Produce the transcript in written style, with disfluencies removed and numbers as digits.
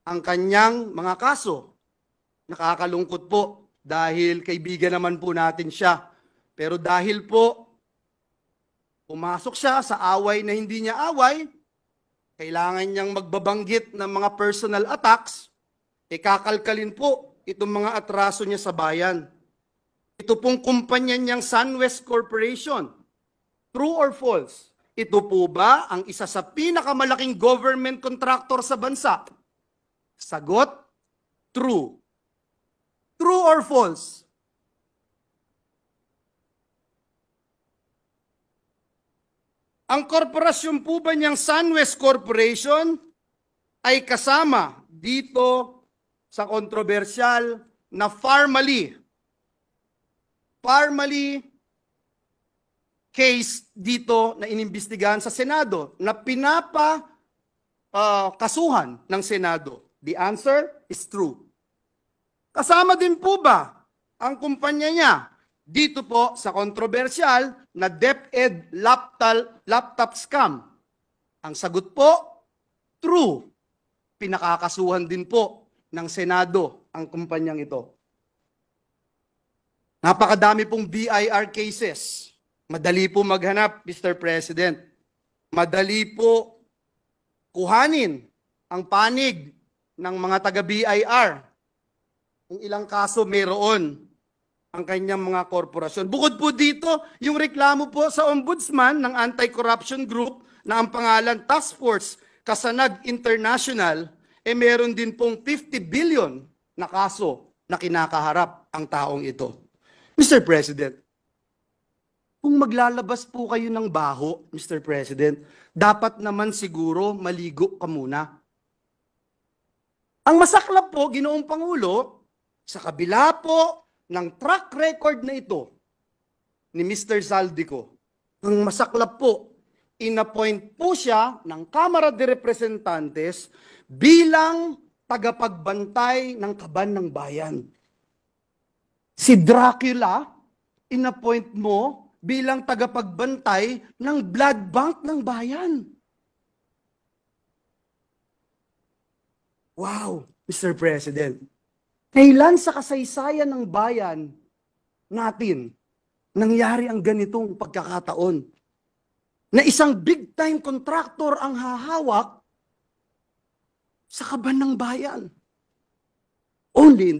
ang kanyang mga kaso. Nakakalungkot po dahil kaibigan naman po natin siya. Pero dahil po pumasok siya sa away na hindi niya away, kailangan niyang magbabanggit ng mga personal attacks, kakalkalin po itong mga atraso niya sa bayan. Ito pong kumpanya niyang SunWest Corporation. True or false? Ito po ba ang isa sa pinakamalaking government contractor sa bansa? Sagot, true. True or false? Ang korporasyon po ba niyang SunWest Corporation ay kasama dito sa kontrobersyal na Farmally case dito na inimbestigahan sa Senado na kasuhan ng Senado? The answer is true. Kasama din po ba ang kumpanya niya dito po sa kontrobersyal na DepEd laptop scam? Ang sagot po, true. Pinakakasuhan din po ng Senado ang kumpanyang ito. Napakadami pong BIR cases. Madali po maghanap, Mr. President. Madali po kuhanin ang panig ng mga taga-BIR. Kung ilang kaso mayroon ang kanyang mga korporasyon. Bukod po dito, yung reklamo po sa Ombudsman ng Anti-Corruption Group na ang pangalan Task Force Kasanag International, meron din pong 50 billion na kaso na kinakaharap ang taong ito. Mr. President, kung maglalabas po kayo ng baho, Mr. President, dapat naman siguro maligo ka muna. Ang masaklap po, Ginoong Pangulo, sa kabila po ng track record na ito ni Mr. Zaldico, ang masaklap po, inappoint po siya ng Kamara de Representantes bilang tagapagbantay ng kaban ng bayan. Si Dracula, inappoint mo bilang tagapagbantay ng blood bank ng bayan. Wow, Mr. President. Kailan sa kasaysayan ng bayan natin nangyari ang ganitong pagkakataon na isang big-time contractor ang hahawak sa kaban ng bayan? Only in the